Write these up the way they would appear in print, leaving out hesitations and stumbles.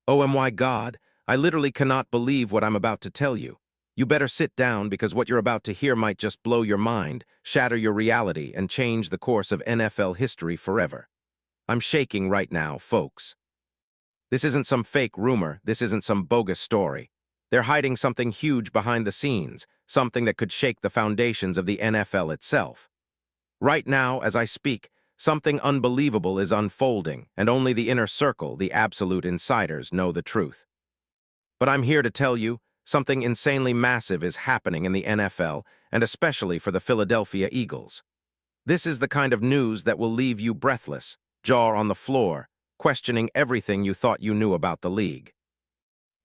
Oh my God, I literally cannot believe what I'm about to tell you. You better sit down because what you're about to hear might just blow your mind, shatter your reality, and change the course of NFL history forever. I'm shaking right now, folks. This isn't some fake rumor, this isn't some bogus story. They're hiding something huge behind the scenes, something that could shake the foundations of the NFL itself. Right now, as I speak, something unbelievable is unfolding, and only the inner circle, the absolute insiders, know the truth. But I'm here to tell you, something insanely massive is happening in the NFL, and especially for the Philadelphia Eagles. This is the kind of news that will leave you breathless, jaw on the floor, questioning everything you thought you knew about the league.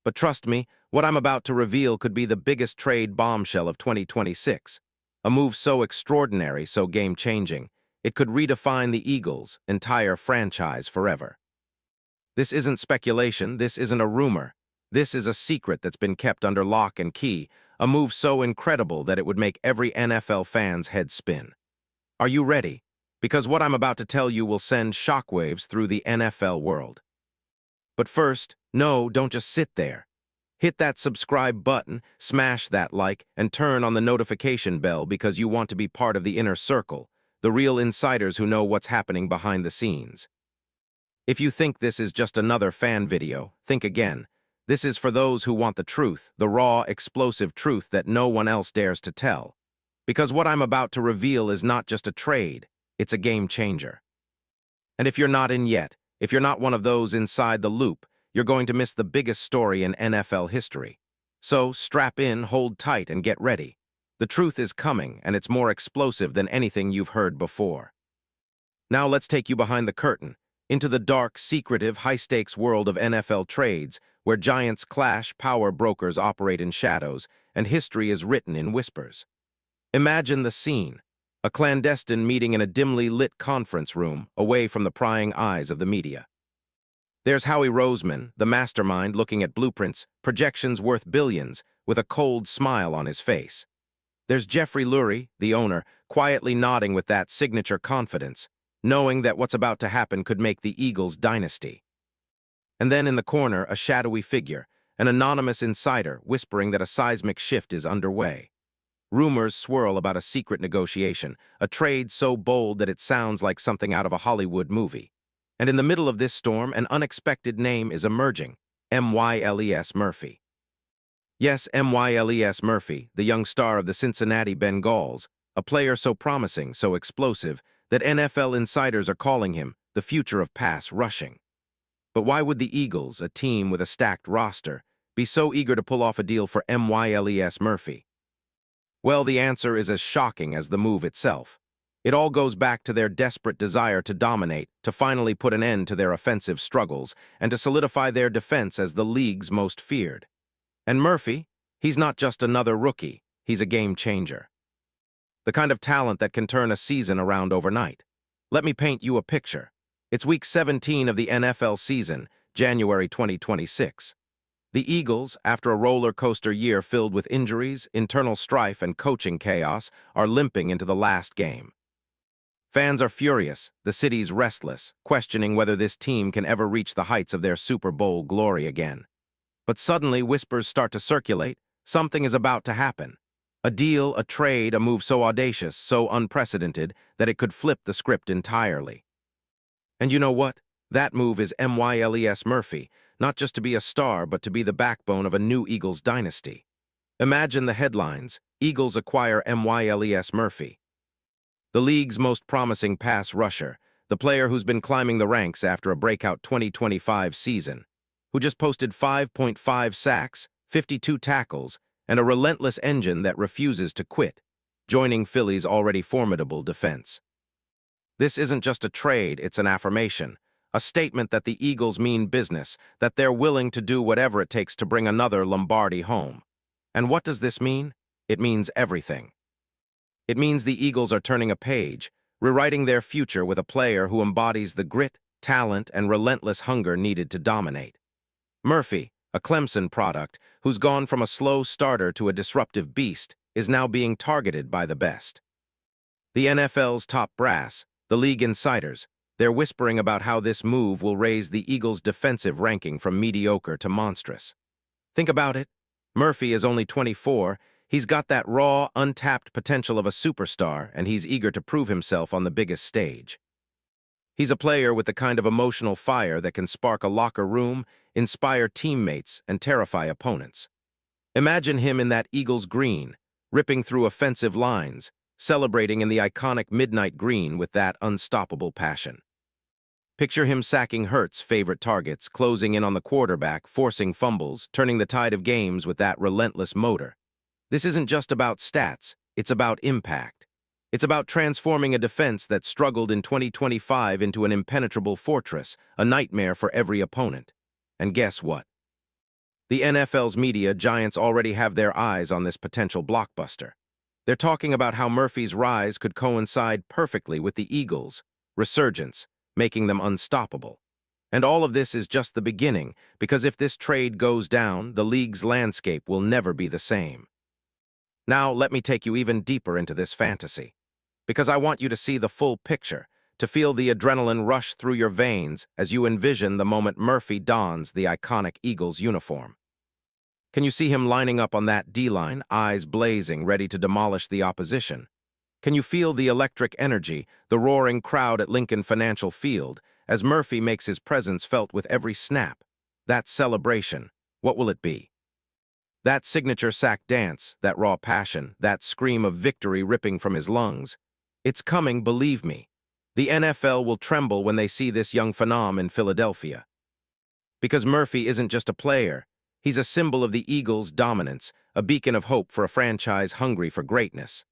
But trust me, what I'm about to reveal could be the biggest trade bombshell of 2026. A move so extraordinary, so game-changing, it could redefine the Eagles' entire franchise forever. This isn't speculation, this isn't a rumor. This is a secret that's been kept under lock and key, a move so incredible that it would make every NFL fan's head spin. Are you ready? Because what I'm about to tell you will send shockwaves through the NFL world. But first, no, don't just sit there. Hit that subscribe button, smash that like, and turn on the notification bell because you want to be part of the inner circle, the real insiders who know what's happening behind the scenes. If you think this is just another fan video, think again. This is for those who want the truth, the raw, explosive truth that no one else dares to tell. Because what I'm about to reveal is not just a trade, it's a game changer. And if you're not in yet, if you're not one of those inside the loop, you're going to miss the biggest story in NFL history. So strap in, hold tight, and get ready. The truth is coming, and it's more explosive than anything you've heard before. Now let's take you behind the curtain, into the dark, secretive, high-stakes world of NFL trades, where giants clash, power brokers operate in shadows, and history is written in whispers. Imagine the scene, a clandestine meeting in a dimly lit conference room, away from the prying eyes of the media. There's Howie Roseman, the mastermind looking at blueprints, projections worth billions, with a cold smile on his face. There's Jeffrey Lurie, the owner, quietly nodding with that signature confidence, knowing that what's about to happen could make the Eagles' dynasty. And then in the corner, a shadowy figure, an anonymous insider whispering that a seismic shift is underway. Rumors swirl about a secret negotiation, a trade so bold that it sounds like something out of a Hollywood movie. And in the middle of this storm, an unexpected name is emerging, Myles Murphy. Yes, Myles Murphy, the young star of the Cincinnati Bengals, a player so promising, so explosive, that NFL insiders are calling him the future of pass rushing. But why would the Eagles, a team with a stacked roster, be so eager to pull off a deal for Myles Murphy? Well, the answer is as shocking as the move itself. It all goes back to their desperate desire to dominate, to finally put an end to their offensive struggles, and to solidify their defense as the league's most feared. And Murphy, he's not just another rookie, he's a game changer. The kind of talent that can turn a season around overnight. Let me paint you a picture. It's week 17 of the NFL season, January 2026. The Eagles, after a roller coaster year filled with injuries, internal strife, and coaching chaos, are limping into the last game. Fans are furious, the city's restless, questioning whether this team can ever reach the heights of their Super Bowl glory again. But suddenly whispers start to circulate, something is about to happen. A deal, a trade, a move so audacious, so unprecedented, that it could flip the script entirely. And you know what? That move is Myles Murphy, not just to be a star, but to be the backbone of a new Eagles dynasty. Imagine the headlines: Eagles acquire Myles Murphy. The league's most promising pass rusher, the player who's been climbing the ranks after a breakout 2025 season, who just posted 5.5 sacks, 52 tackles, and a relentless engine that refuses to quit, joining Philly's already formidable defense. This isn't just a trade, it's an affirmation, a statement that the Eagles mean business, that they're willing to do whatever it takes to bring another Lombardi home. And what does this mean? It means everything. It means the Eagles are turning a page, rewriting their future with a player who embodies the grit, talent, and relentless hunger needed to dominate. Murphy, a Clemson product, who's gone from a slow starter to a disruptive beast, is now being targeted by the best. The NFL's top brass, the league insiders, They're whispering about how this move will raise the Eagles' defensive ranking from mediocre to monstrous. Think about it. Murphy is only 24. He's got that raw, untapped potential of a superstar, and he's eager to prove himself on the biggest stage. He's a player with the kind of emotional fire that can spark a locker room, inspire teammates, and terrify opponents. Imagine him in that Eagles green, ripping through offensive lines, celebrating in the iconic midnight green with that unstoppable passion. Picture him sacking Hurts' favorite targets, closing in on the quarterback, forcing fumbles, turning the tide of games with that relentless motor. This isn't just about stats, it's about impact. It's about transforming a defense that struggled in 2025 into an impenetrable fortress, a nightmare for every opponent. And guess what? The NFL's media giants already have their eyes on this potential blockbuster. They're talking about how Murphy's rise could coincide perfectly with the Eagles' resurgence, making them unstoppable. And all of this is just the beginning, because if this trade goes down, the league's landscape will never be the same. Now, let me take you even deeper into this fantasy, because I want you to see the full picture, to feel the adrenaline rush through your veins as you envision the moment Murphy dons the iconic Eagles uniform. Can you see him lining up on that D-line, eyes blazing, ready to demolish the opposition? Can you feel the electric energy, the roaring crowd at Lincoln Financial Field, as Murphy makes his presence felt with every snap? That celebration, what will it be? That signature sack dance, that raw passion, that scream of victory ripping from his lungs. It's coming, believe me. The NFL will tremble when they see this young phenom in Philadelphia. Because Murphy isn't just a player, he's a symbol of the Eagles' dominance, a beacon of hope for a franchise hungry for greatness.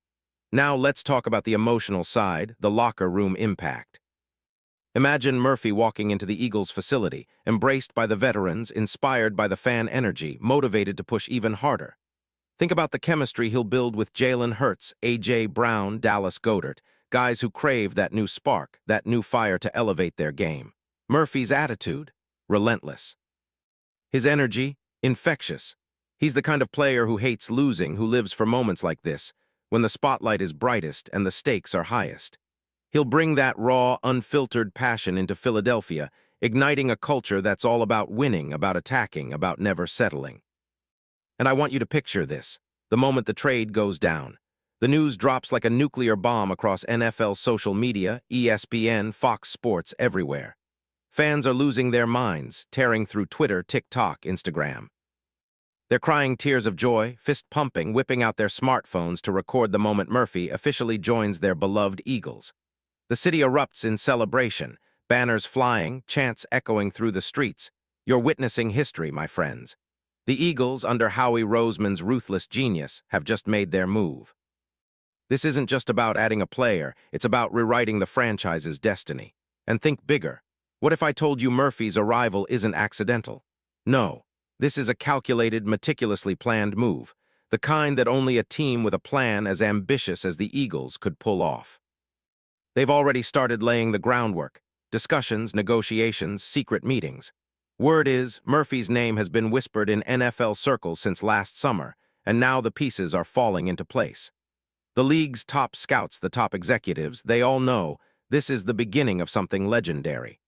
Now let's talk about the emotional side, the locker room impact. Imagine Murphy walking into the Eagles facility, embraced by the veterans, inspired by the fan energy, motivated to push even harder. Think about the chemistry he'll build with Jalen Hurts, A.J. Brown, Dallas Goedert, guys who crave that new spark, that new fire to elevate their game. Murphy's attitude, relentless. His energy, infectious. He's the kind of player who hates losing, who lives for moments like this, when the spotlight is brightest and the stakes are highest. He'll bring that raw, unfiltered passion into Philadelphia, igniting a culture that's all about winning, about attacking, about never settling. And I want you to picture this, the moment the trade goes down. The news drops like a nuclear bomb across NFL social media, ESPN, Fox Sports, everywhere. Fans are losing their minds, tearing through Twitter, TikTok, Instagram. They're crying tears of joy, fist-pumping, whipping out their smartphones to record the moment Murphy officially joins their beloved Eagles. The city erupts in celebration, banners flying, chants echoing through the streets. You're witnessing history, my friends. The Eagles, under Howie Roseman's ruthless genius, have just made their move. This isn't just about adding a player, it's about rewriting the franchise's destiny. And think bigger. What if I told you Murphy's arrival isn't accidental? No, this is a calculated, meticulously planned move, the kind that only a team with a plan as ambitious as the Eagles could pull off. They've already started laying the groundwork, discussions, negotiations, secret meetings. Word is, Murphy's name has been whispered in NFL circles since last summer, and now the pieces are falling into place. The league's top scouts, the top executives, they all know this is the beginning of something legendary.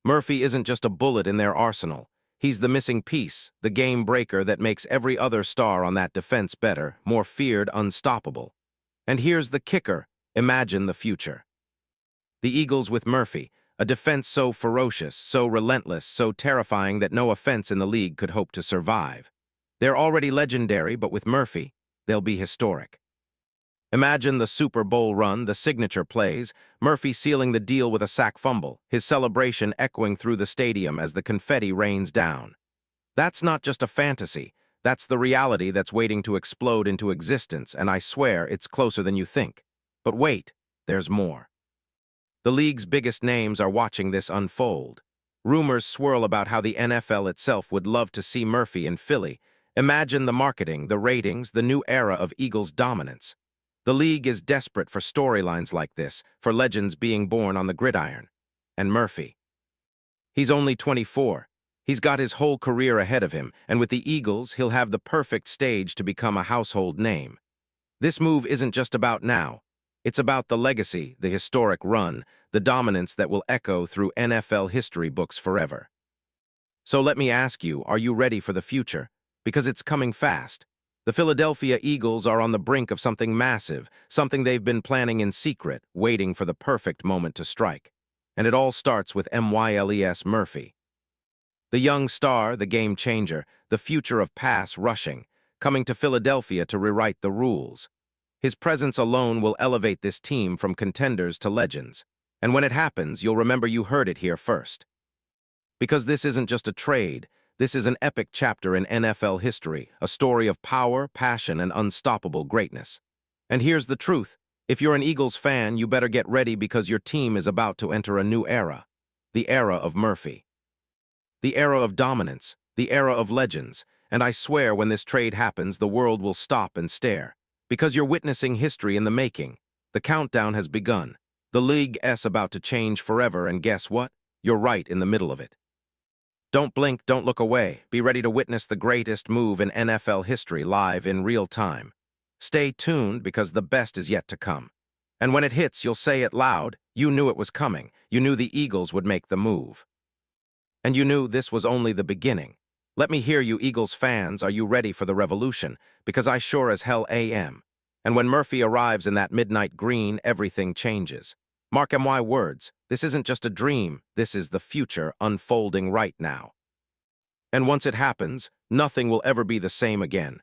Murphy isn't just a bullet in their arsenal. He's the missing piece, the game breaker that makes every other star on that defense better, more feared, unstoppable. And here's the kicker. Imagine the future. The Eagles with Murphy, a defense so ferocious, so relentless, so terrifying that no offense in the league could hope to survive. They're already legendary, but with Murphy, they'll be historic. Imagine the Super Bowl run, the signature plays, Murphy sealing the deal with a sack fumble, his celebration echoing through the stadium as the confetti rains down. That's not just a fantasy, that's the reality that's waiting to explode into existence, and I swear it's closer than you think. But wait, there's more. The league's biggest names are watching this unfold. Rumors swirl about how the NFL itself would love to see Murphy in Philly. Imagine the marketing, the ratings, the new era of Eagles' dominance. The league is desperate for storylines like this, for legends being born on the gridiron. And Murphy. He's only 24. He's got his whole career ahead of him, and with the Eagles, he'll have the perfect stage to become a household name. This move isn't just about now. It's about the legacy, the historic run, the dominance that will echo through NFL history books forever. So let me ask you, are you ready for the future? Because it's coming fast. The Philadelphia Eagles are on the brink of something massive, something they've been planning in secret, waiting for the perfect moment to strike. And it all starts with Myles Murphy. The young star, the game changer, the future of pass rushing, coming to Philadelphia to rewrite the rules. His presence alone will elevate this team from contenders to legends. And when it happens, you'll remember you heard it here first. Because this isn't just a trade, this is an epic chapter in NFL history, a story of power, passion, and unstoppable greatness. And here's the truth. If you're an Eagles fan, you better get ready because your team is about to enter a new era. The era of Murphy. The era of dominance, the era of legends, and I swear when this trade happens, the world will stop and stare. Because you're witnessing history in the making. The countdown has begun. The league's about to change forever, and guess what? You're right in the middle of it. Don't blink, don't look away. Be ready to witness the greatest move in NFL history live in real time. Stay tuned because the best is yet to come. And when it hits, you'll say it loud. You knew it was coming. You knew the Eagles would make the move. And you knew this was only the beginning. Let me hear you, Eagles fans. Are you ready for the revolution? Because I sure as hell am. And when Murphy arrives in that midnight green, everything changes. Mark my words, this isn't just a dream, this is the future unfolding right now. And once it happens, nothing will ever be the same again.